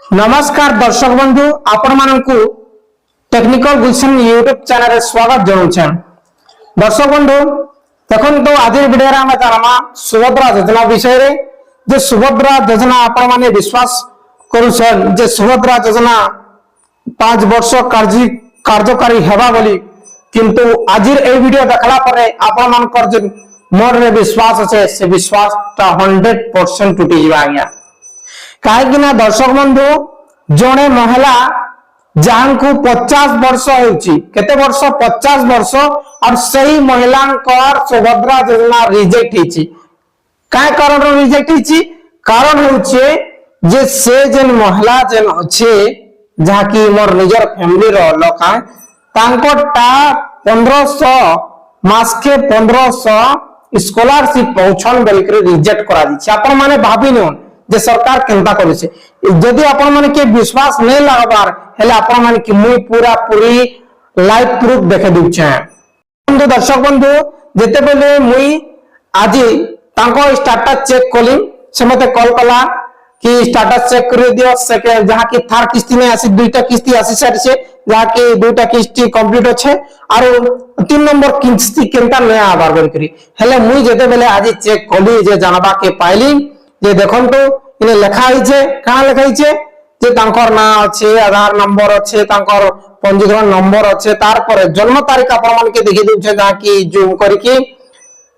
नमस्कार दर्शक बंधु आपण मानकु टेक्निकल गुलशन यूट्यूब चैनल रे स्वागत जनाऊँ। दर्शक बंधु देखो तो आज वीडियो रे आमे जानमा सुभद्रा योजना विषय रे। जे सुभद्रा योजना आपण माने विश्वास करूछन जे सुभद्रा योजना 5 वर्ष कार्यकारी हेबा बोली, किंतु आज ए वीडियो देखला परे आपण मानकर जे मन रे विश्वास আছে से विश्वास ता 100% टूटी जिबा आज्ञा। कहीं दर्शक बंधु जड़े महिला जहां को 50 वर्ष होते वर्ष 50 वर्ष और सही महिला सुभद्रा योजना रिजेक्ट होती। क्या कारण रिजेक्ट होती? कारण हूँ जे से जेन महिला जेन अच्छे जहाँकि मोर निजर फैमिली लोक 1500 मासके 1500 स्कॉलरशिप पहुंचन बोलिक रिजेक्ट करा माने भाभी नियन जे सरकार केनता करिसे। यदि आपण माने के विश्वास नहीं लगबार हेले आपण माने कि मुई पूरा पूरी लाइव प्रूफ देखे दिछे। बंधु दर्शक बंधु जेते बेले मुई आज तांको स्टेटस चेक कली से मते कॉल कला कि स्टेटस चेक कर दियो सेकेंड जहां कि थर्ड किस्ती में आसी दुईटा किस्ती आसी सारी से जहां कि दुईटा किस्ती कंप्लीट अछि और 3 नंबर किस्ती केनता नै आबार बोल करी हेले मुई जेते बेले आज चेक कली जे जानबा के पाइली जे देखन तो इने लिखा हिचे कहां लिखा हिचे जे तांकर ना अच्छे आधार नंबर अच्छे तांकर पंजीकरण नंबर अच्छे तार पर जन्म तारीख आपण मन के देखि दउ छै जहां कि जूम करी कि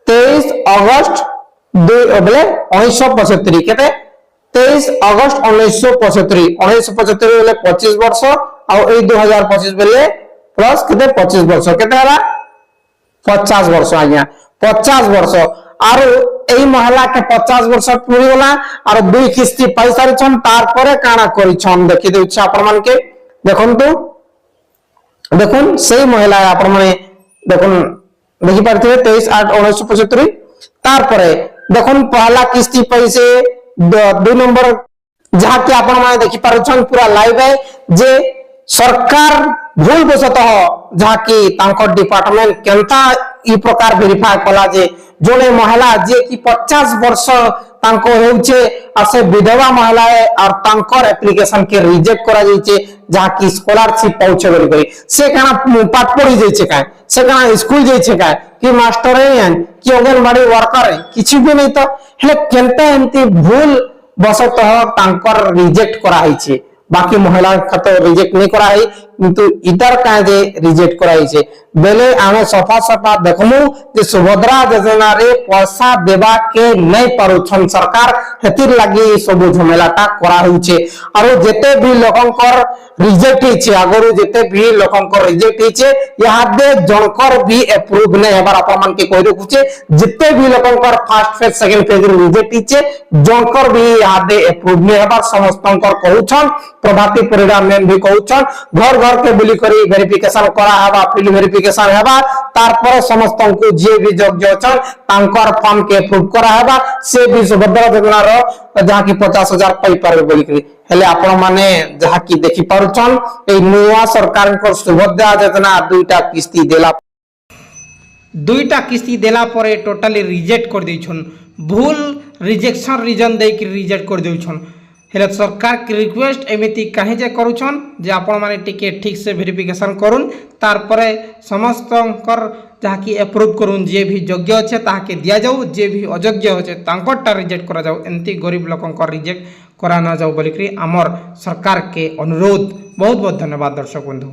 23 अगस्त 1975 केते 23 अगस्त 1975 1975 बेले 25 वर्ष और ए 2025 बेले प्लस केते 25 वर्ष केते हला 50 वर्ष आज्ञा 50 वर्ष और एई महिला के 50 वर्ष पूरी होला और दुई किस्ती पैसा छन तार परे काना करी छन देखि दउ छै आपण मन के देखन तो देखुन सही महिला आपण माने देखुन देखि पारथिबे 23 8 1975 तार परे देखुन पहला किस्ती पैसे 2 नंबर जहां कि आपण माने देखि पार छन पूरा लाइव है जे सरकार भूल बसतः जहां कि तांको डिपार्टमेंट केनता ई प्रकार वेरीफाई कला जे जोने महिला जे कि 50 वर्ष तांको हेउचे और से विधवा महिला है और तांकर एप्लीकेशन के रिजेक्ट करा जाइचे जहां कि स्कॉलरशिप पहुंचे बोली करी से काना पाठ पढ़ी जाइचे का से काना स्कूल जाइचे का कि मास्टर है कि अंगनवाड़ी वर्कर है किछि भी नहीं तो हेले केनता एंती भूल बसतः तांकर रिजेक्ट करा हिचे बाकी महिला खत रिजेक्ट नहीं करा है किंतु इधर का जे रिजेक्ट करा हिचे बेले आमे सफा सफा देखमु जे सुभद्रा योजना रे पैसा देबा के नहीं पारुछन सरकार हेतिर लागि सब झमेलाटा करा होउचे और जेते भी लोकंकर रिजेक्ट हिचे अगरु जेते भी लोकंकर रिजेक्ट हिचे यहा दे जनकर भी अप्रूव नहीं हेबार अपन के कहि रखुचे जेते भी लोकंकर first phase second phase reject हिचे जनकर भी यहा दे अप्रूव नहीं हेबार समस्तंकर कहउछन प्रभाती परिणाम में भी कहउछन घर घर के बुली करी वेरिफिकेशन करा हबा फिल वेरिफिकेशन हेबा तार पर समस्त को जे भी योग्य अछन तांकर फॉर्म के अप्रूव करा हेबा से भी सुभद्रा योजना रो जहां कि 50,000 पाई पारे बोली करी हेले आपण माने जहां कि देखि पारुछन ए नया सरकार को सुभद्रा योजना दुईटा किस्ती देला परे टोटली रिजेक्ट कर दैछन भूल रिजेक्शन रीजन दे कि रिजेक्ट कर दैछन हेले सरकार की रिक्वेस्ट एमिति कहीं जे करूछन जे आपण माने टिके ठीक से वेरिफिकेशन करूँ तार परे समस्तंकर जहाँ कि अप्रूव करूँ जे भी योग्य अच्छे ताके दिया जाऊ जे भी अयोग्य अच्छे तांकरटा रिजेक्ट करा जाऊ एंती गरीब लोकंकर रिजेक्ट करा ना जाऊ बोलिक आमर सरकार के अनुरोध। बहुत बहुत धन्यवाद दर्शक बंधु।